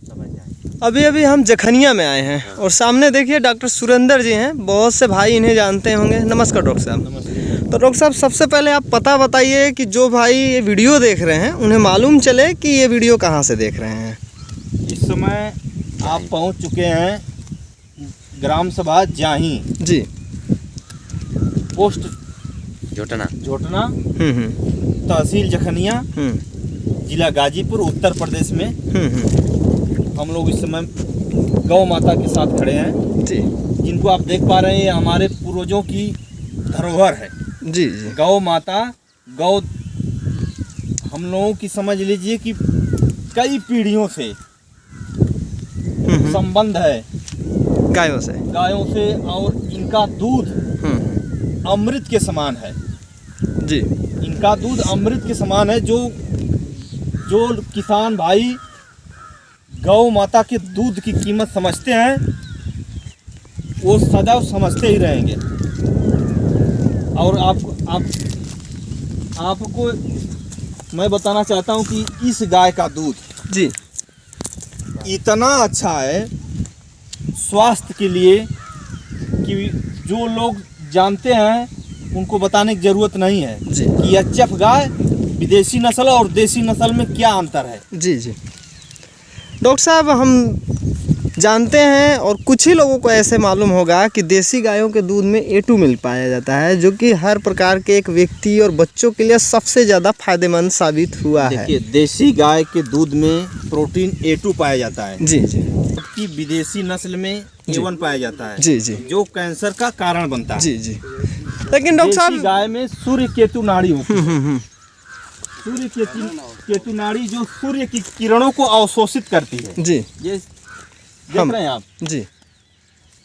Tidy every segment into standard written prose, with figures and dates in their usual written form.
अभी अभी हम जखनिया में आए हैं और सामने देखिए डॉक्टर सुरेंद्र जी हैं। बहुत से भाई इन्हें जानते होंगे। नमस्कार डॉक्टर साहब। नमस्ते। तो डॉक्टर साहब सबसे पहले आप पता बताइए कि जो भाई ये वीडियो देख रहे हैं उन्हें मालूम चले कि ये वीडियो कहाँ से देख रहे हैं। इस समय आप पहुंच चुके हैं ग्राम सभा जाही जी, पोस्ट झोटना तहसील जखनिया, जिला गाजीपुर, उत्तर प्रदेश में। हम लोग इस समय गौ माता के साथ खड़े हैं जी, जिनको आप देख पा रहे हैं। ये हमारे पूर्वजों की धरोहर है। जी जी, गौ माता, गौ हम लोगों की समझ लीजिए कि कई पीढ़ियों से संबंध है गायों से और इनका दूध अमृत के समान है जी। इनका दूध अमृत के समान है। जो किसान भाई गौ माता के दूध की कीमत समझते हैं वो सदैव समझते ही रहेंगे। और आपको मैं बताना चाहता हूं कि इस गाय का दूध जी इतना अच्छा है स्वास्थ्य के लिए कि जो लोग जानते हैं उनको बताने की ज़रूरत नहीं है जी कि एचएफ गाय विदेशी नस्ल और देसी नस्ल में क्या अंतर है। जी जी। डॉक्टर साहब हम जानते हैं और कुछ ही लोगों को ऐसे मालूम होगा कि देसी गायों के दूध में A2 मिल पाया जाता है, जो कि हर प्रकार के एक व्यक्ति और बच्चों के लिए सबसे ज़्यादा फायदेमंद साबित हुआ है। देखिए, देसी गाय के दूध में प्रोटीन A2 पाया जाता है, जी जी, जबकि विदेशी नस्ल में A1 पाया जाता है, जी जी, जो कैंसर का कारण बनता है। जी जी। लेकिन डॉक्टर साहब गाय में सूर्य केतु नाड़ी होती है। सूर्य केतु नाड़ी जो सूर्य की किरणों को अवशोषित करती है। जी, ये देख रहे हैं आप जी।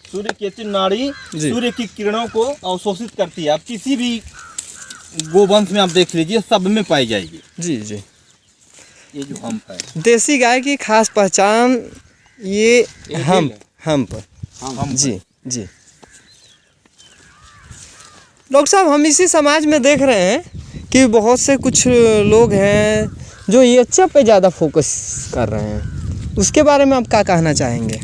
सूर्य केतु नाड़ी सूर्य की किरणों को अवशोषित करती है। आप किसी भी गोवंश में आप देख लीजिए, सब में पाई जाएगी। जी जी। ये जो हम्प है, देसी गाय की खास पहचान ये हम्प जी जी। डॉक्टर साहब हम इसी समाज में देख रहे हैं कि बहुत से कुछ लोग हैं जो ये एचएफ पे ज़्यादा फोकस कर रहे हैं, उसके बारे में आप क्या कहना चाहेंगे?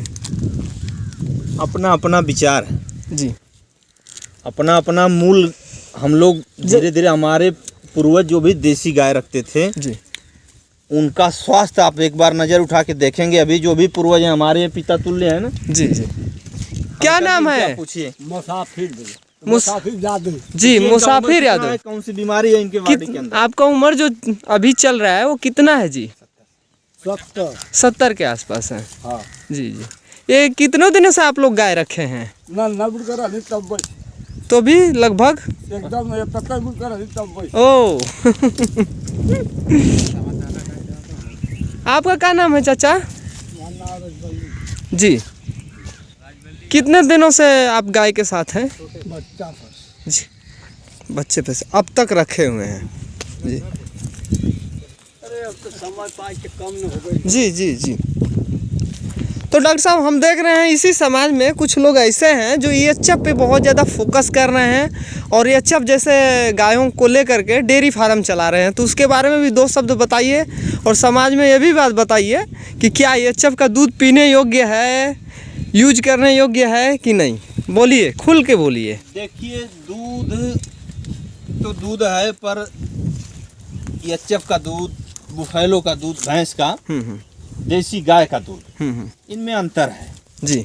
अपना अपना विचार है जी, अपना अपना मूल। हम लोग धीरे धीरे हमारे पूर्वज जो भी देसी गाय रखते थे जी, उनका स्वास्थ्य आप एक बार नज़र उठा के देखेंगे। अभी जो भी पूर्वज हैं हमारे पिता तुल्य है ना। जी जी। क्या नाम है? पूछिए। मुसाफिर यादव। कौन सी बीमारी है इनके बॉडी के अंदर? आपका उम्र जो अभी चल रहा है वो कितना है जी? 70 के आसपास है। हाँ। जी जी। ये कितनों दिनों से आप लोग गाय रखे हैं? तो भी लगभग एकदम ओ आपका क्या नाम है चाचा जी? कितने दिनों से आप गाय के साथ हैं जी? बच्चे पे से अब तक रखे हुए हैं जी। अरे अब तो समय पाई के कम न हो गई। जी जी जी। तो डॉक्टर साहब हम देख रहे हैं इसी समाज में कुछ लोग ऐसे हैं जो एचएफ पे बहुत ज़्यादा फोकस कर रहे हैं और एचएफ जैसे गायों को लेकर के डेयरी फार्म चला रहे हैं। तो उसके बारे में भी दो शब्द बताइए और समाज में ये भी बात बताइए कि क्या एचएफ का दूध पीने योग्य है, यूज करने योग्य है कि नहीं? बोलिए, खुल के बोलिए। देखिए, दूध तो दूध है, पर एचएफ का दूध, बुफैलो का दूध, भैंस का, देसी गाय का दूध, इनमें अंतर है जी।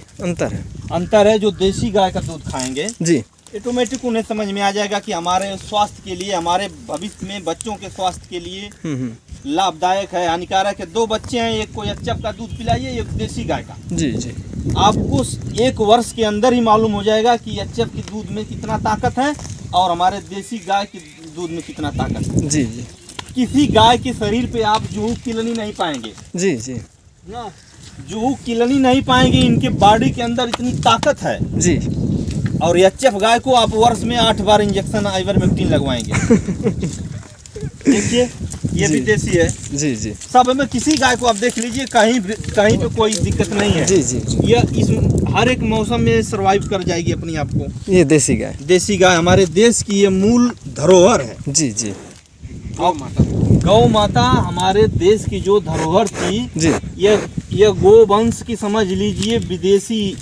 अंतर है जो देसी गाय का दूध खाएंगे जी, ऑटोमेटिक उन्हें समझ में आ जाएगा कि हमारे स्वास्थ्य के लिए, हमारे भविष्य में बच्चों के स्वास्थ्य के लिए लाभदायक है, हानिकारक है। 2 बच्चे हैं, एक को एचएफ का दूध पिलाइए, एक देसी गाय का। जी जी। आपको 1 वर्ष के अंदर ही मालूम हो जाएगा कि एचएफ के दूध में कितना ताकत है और हमारे देसी गाय के दूध में कितना ताकत है। जी जी। किसी गाय के शरीर पे आप जूहू किलनी नहीं पाएंगे जी जी ना, जूहू किलनी नहीं पाएंगे। इनके बॉडी के अंदर इतनी ताकत है जी। और एचएफ गाय को आप वर्ष में 8 बार इंजेक्शन आइवरमेक्टिन लगवाएंगे। देखिए, ये भी देसी है। जी जी। सब में किसी गाय को आप देख लीजिए, कहीं पे कोई दिक्कत नहीं है। जी जी। ये इस हर एक मौसम में सरवाइव कर जाएगी अपनी आप को। ये देसी गाय हमारे देश की ये मूल धरोहर है। जी जी। गौ गौ माता हमारे देश की जो धरोहर थी, जी ये गोवंश की समझ लीजिए विदेशी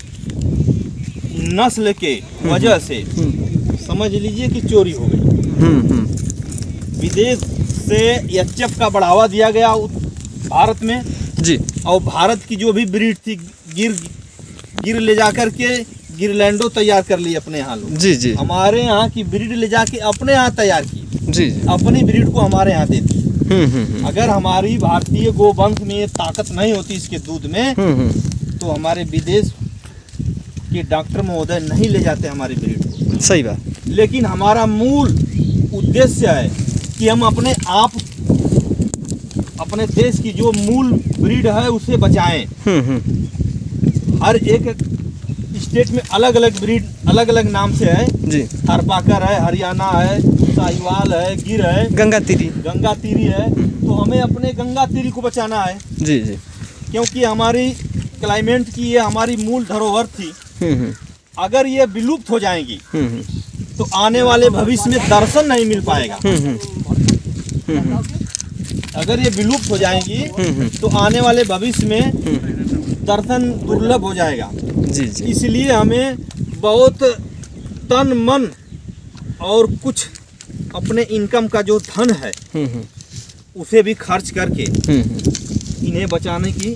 नस्ल के वजह से समझ लीजिए कि चोरी हो गई। विदेश से एचएफ का बढ़ावा दिया गया भारत में जी। और भारत की जो भी ब्रीड थी गिर ले जाकर के गिरलैंडो तैयार कर ली अपने यहाँ लोग। जी जी। हमारे यहाँ की ब्रीड ले जाके अपने यहाँ तैयार की, जी जी। अपनी ब्रीड को हमारे यहाँ दे दी। अगर हमारी भारतीय गोवंश में ये ताकत नहीं होती इसके दूध में, तो हमारे विदेश के डॉक्टर महोदय नहीं ले जाते हमारी ब्रीड को। सही बात। लेकिन हमारा मूल उद्देश्य है कि हम अपने आप अपने देश की जो मूल ब्रीड है उसे बचाएं। हर एक स्टेट में अलग अलग ब्रीड अलग अलग नाम से है जी। थारपाकर है, हरियाणा है, साहिवाल है, गिर है, गंगा तीरी है। तो हमें अपने गंगा तीरी को बचाना है। जी जी। क्योंकि हमारी क्लाइमेट की ये हमारी मूल धरोहर थी। अगर ये विलुप्त हो जाएंगी तो आने वाले भविष्य में दर्शन नहीं मिल पाएगा। अगर ये विलुप्त हो जाएंगी तो आने वाले भविष्य में दर्शन दुर्लभ हो जाएगा। जी जी। इसलिए हमें बहुत तन मन और कुछ अपने इनकम का जो धन है उसे भी खर्च करके इन्हें बचाने की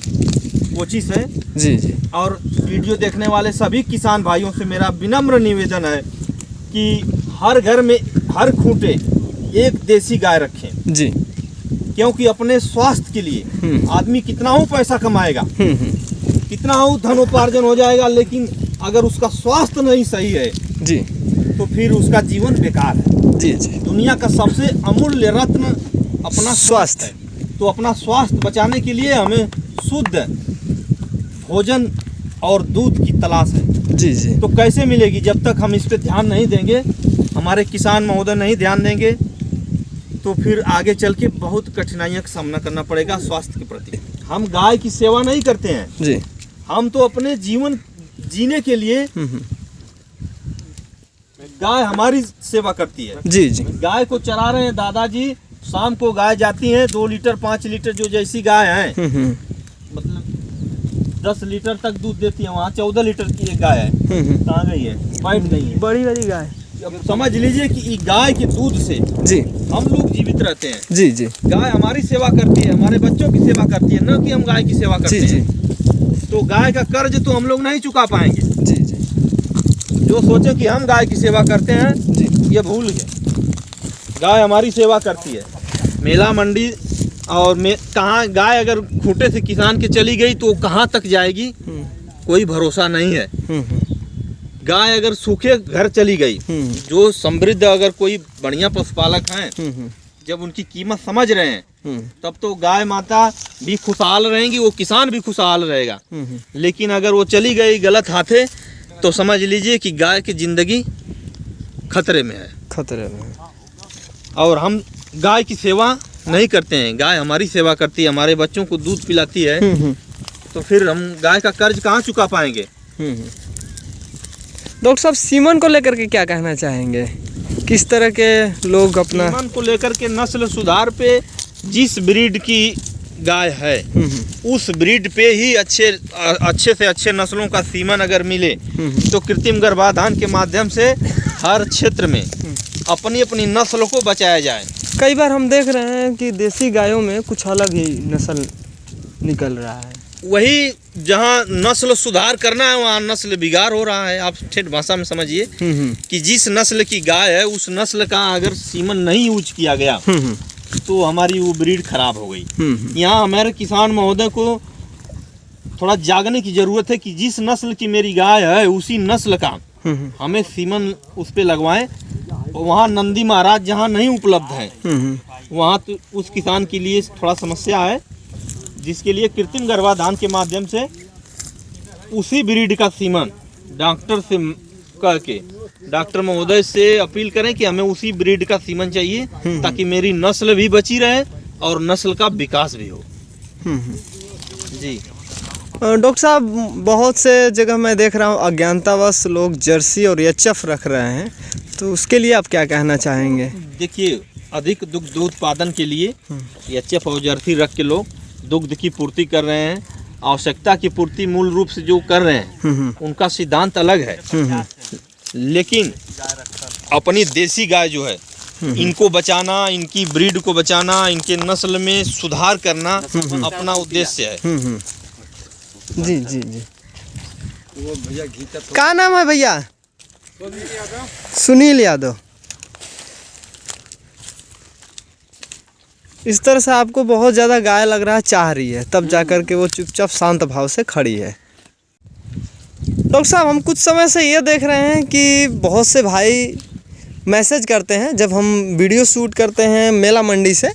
कोशिश है। जी जी। और वीडियो देखने वाले सभी किसान भाइयों से मेरा विनम्र निवेदन है कि हर घर में हर खूंटे एक देसी गाय रखें। जी। क्योंकि अपने स्वास्थ्य के लिए आदमी कितना हो पैसा कमाएगा, कितना हो धनोपार्जन हो जाएगा, लेकिन अगर उसका स्वास्थ्य नहीं सही है जी तो फिर उसका जीवन बेकार है। जी जी। दुनिया का सबसे अमूल्य रत्न अपना स्वास्थ्य है। तो अपना स्वास्थ्य बचाने के लिए हमें शुद्ध भोजन और दूध की तलाश है। जी जी। तो कैसे मिलेगी? जब तक हम इस पे ध्यान नहीं देंगे, हमारे किसान महोदय नहीं ध्यान देंगे, तो फिर आगे चल के बहुत कठिनाइयों का सामना करना पड़ेगा स्वास्थ्य के प्रति। हम गाय की सेवा नहीं करते हैं जी। हम तो अपने जीवन जीने के लिए गाय हमारी सेवा करती है। जी जी। गाय को चरा रहे हैं दादाजी, शाम को गाय जाती है 2 लीटर 5 लीटर जो जैसी गाय है, मतलब 10 लीटर तक दूध देती है। वहाँ 14 लीटर की एक गाय है, कहाँ गई है? बैठ गई है, बड़ी वाली गाय। अब समझ लीजिए कि गाय के दूध से जी हम लोग जीवित रहते हैं। जी जी। गाय हमारी सेवा करती है, हमारे बच्चों की सेवा करती है, न कि हम गाय की सेवा करते जी हैं। तो गाय का कर्ज तो हम लोग नहीं चुका पाएंगे। जी जी। जो सोचे कि हम गाय की सेवा करते हैं जी, ये भूल गए। गाय हमारी सेवा करती है। मेला मंडी और कहाँ गाय अगर खूंटे से किसान के चली गई तो कहाँ तक जाएगी कोई भरोसा नहीं है। गाय अगर सूखे घर चली गई, जो समृद्ध अगर कोई बढ़िया पशुपालक हैं, जब उनकी कीमत समझ रहे हैं तब तो गाय माता भी खुशहाल रहेंगी, वो किसान भी खुशहाल रहेगा। लेकिन अगर वो चली गई गलत हाथे तो समझ लीजिए कि गाय की जिंदगी खतरे में है। खतरे में। और हम गाय की सेवा नहीं करते हैं, गाय हमारी सेवा करती है, हमारे बच्चों को दूध पिलाती है, तो फिर हम गाय का कर्ज कहाँ चुका पाएंगे। डॉक्टर साहब, सीमन को लेकर के क्या कहना चाहेंगे? किस तरह के लोग अपना सीमन को लेकर के नस्ल सुधार पे जिस ब्रीड की गाय है उस ब्रीड पे ही अच्छे से अच्छे नस्लों का सीमन अगर मिले तो कृत्रिम गर्भाधान के माध्यम से हर क्षेत्र में अपनी अपनी नस्ल को बचाया जाए। कई बार हम देख रहे हैं कि देसी गायों में कुछ अलग ही नस्ल निकल रहा है। वही जहाँ नस्ल सुधार करना है वहाँ नस्ल बिगाड़ हो रहा है। आप ठेठ भाषा में समझिए कि जिस नस्ल की गाय है उस नस्ल का अगर सीमन नहीं यूज किया गया तो हमारी वो ब्रीड खराब हो गई। यहाँ हमारे किसान महोदय को थोड़ा जागने की जरूरत है कि जिस नस्ल की मेरी गाय है उसी नस्ल का हमें सीमन उस पे लगवाएं। वहाँ नंदी महाराज जहाँ नहीं उपलब्ध है वहाँ तो उस किसान के लिए थोड़ा समस्या है, जिसके लिए कृत्रिम गर्भाधान के माध्यम से उसी ब्रीड का सीमन डॉक्टर से करके डॉक्टर महोदय से अपील करें कि हमें उसी ब्रीड का सीमन चाहिए ताकि मेरी नस्ल भी बची रहे और नस्ल का विकास भी हो। जी डॉक्टर साहब, बहुत से जगह मैं देख रहा हूँ अज्ञानतावश लोग जर्सी और एचएफ रख रहे हैं, तो उसके लिए आप क्या कहना चाहेंगे? देखिए, अधिक दुग्ध उत्पादन के लिए एचएफ और जर्सी रख के लोग दुग्ध की पूर्ति कर रहे हैं। आवश्यकता की पूर्ति मूल रूप से जो कर रहे हैं उनका सिद्धांत अलग है, लेकिन अपनी देसी गाय जो है इनको बचाना, इनकी ब्रीड को बचाना, इनके नस्ल में सुधार करना अपना उद्देश्य है। जी जी जी। वो भैया घी तक क्या नाम है भैया? सुनील यादव। इस तरह से आपको बहुत ज़्यादा गाय लग रहा है चाह रही है, तब जाकर के वो चुपचाप शांत भाव से खड़ी है। डॉक्टर साहब, हम कुछ समय से ये देख रहे हैं कि बहुत से भाई मैसेज करते हैं जब हम वीडियो शूट करते हैं मेला मंडी से,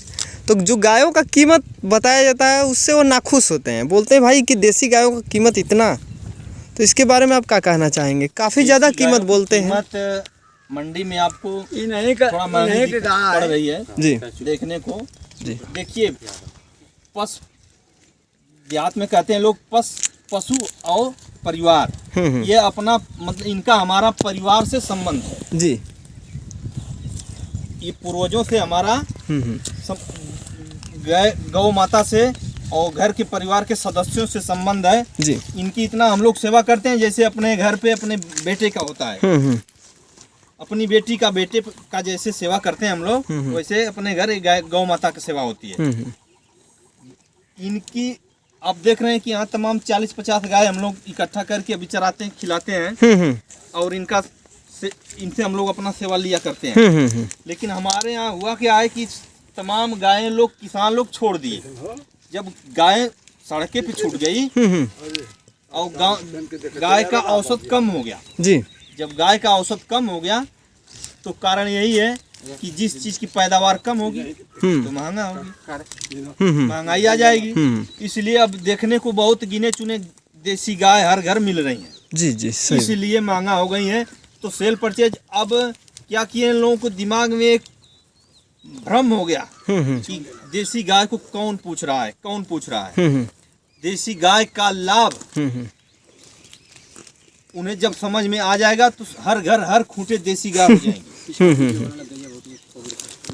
तो जो गायों का कीमत बताया जाता है उससे वो नाखुश होते हैं, बोलते हैं भाई कि देसी गायों का कीमत इतना। तो इसके बारे में आप क्या कहना चाहेंगे? काफ़ी ज़्यादा कीमत बोलते हैं। कीमत मंडी में आपको इन्हीं का थोड़ा महंगी पड़ रही है जी देखने को। जी। देखिए, देहात में कहते हैं लोग पशु और परिवार, ये अपना मतलब इनका हमारा परिवार से संबंध है जी। ये पूर्वजों से हमारा गौ माता से और घर के परिवार के सदस्यों से संबंध है जी। इनकी इतना हम लोग सेवा करते हैं जैसे अपने घर पे अपने बेटे का होता है। अपनी बेटी का बेटे का जैसे सेवा करते हैं हम लोग, वैसे अपने घर गौ माता की सेवा होती है। इनकी आप देख रहे हैं कि यहाँ तमाम 40-50 गाय हम लोग इकट्ठा करके अभी चराते हैं, खिलाते हैं और इनसे हम लोग अपना सेवा लिया करते हैं। लेकिन हमारे यहाँ हुआ क्या है कि तमाम गायें लोग किसान लोग छोड़ दिए। जब गाय सड़के पे छूट गई और गाय का औसत कम हो गया जी। जब गाय का औसत कम हो गया तो कारण यही है कि जिस चीज की पैदावार कम होगी तो महंगा होगी, महंगाई आ जाएगी। इसलिए अब देखने को बहुत गिने चुने देसी गाय हर घर मिल रही हैं। जी जी सही। इसलिए महंगा हो गई है। तो सेल परचेज अब क्या किए, लोगों को दिमाग में एक भ्रम हो गया कि देसी गाय को कौन पूछ रहा है। देसी गाय का लाभ उन्हें जब समझ में आ जाएगा तो हर घर हर खूंटे देसी गाय हो जाएंगे।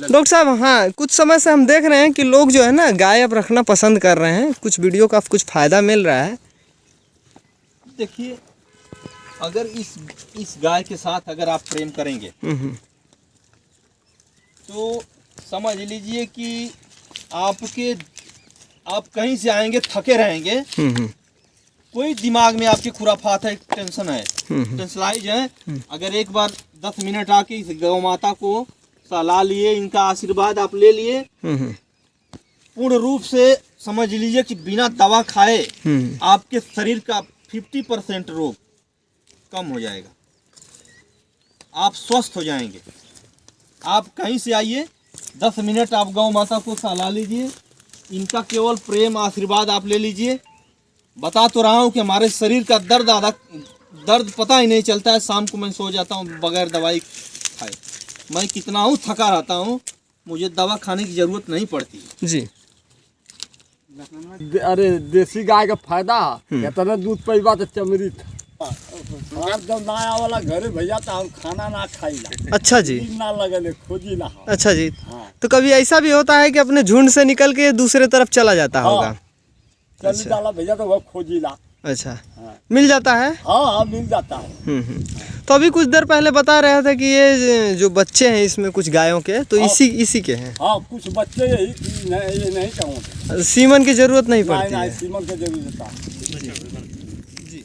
डॉक्टर साहब, हाँ, कुछ समय से हम देख रहे हैं कि लोग जो है ना गाय अब रखना पसंद कर रहे हैं, कुछ वीडियो का कुछ फायदा मिल रहा है। देखिए, अगर इस गाय के साथ अगर आप प्रेम करेंगे तो समझ लीजिए कि आप कहीं से आएंगे थके रहेंगे, कोई दिमाग में आपके खुराफात है, टेंशन है, टेंशनाइज है। अगर एक बार 10 मिनट आके इस गौ माता को सलाह लिए, इनका आशीर्वाद आप ले लिए, पूर्ण रूप से समझ लीजिए कि बिना दवा खाए आपके शरीर का 50% रोग कम हो जाएगा, आप स्वस्थ हो जाएंगे। आप कहीं से आइए, 10 मिनट आप गौ माता को सलाह लीजिए, इनका केवल प्रेम आशीर्वाद आप ले लीजिए। बता तो रहा हूँ कि हमारे शरीर का दर्द पता ही नहीं चलता है। शाम को मैं सो जाता हूँ बगैर दवाई खाए, मैं कितना हूँ थका रहता हूँ, मुझे दवा खाने की जरूरत नहीं पड़ती जी। अरे देसी गाय का फायदा इतना दूध पैबा तो चमरी था। जब नया वाला घरे भैया था और खाना ना खाईला। अच्छा जी। ना लगले खोजी ला। अच्छा जी। हाँ। तो कभी ऐसा भी होता है कि अपने झुंड से निकल के दूसरे तरफ चला जाता होगा? चली डाला भैया तो वह खोजी ला। अच्छा। हाँ। मिल जाता है? हाँ मिल जाता है। तो अभी कुछ देर पहले बता रहे थे कि ये जो बच्चे हैं इसमें कुछ गायों के, तो इसी के हैं। हाँ, कुछ बच्चे यही ये नहीं कहूँ, सीमन की जरूरत नहीं पड़ती है। सीमन की जरूरत है। जी।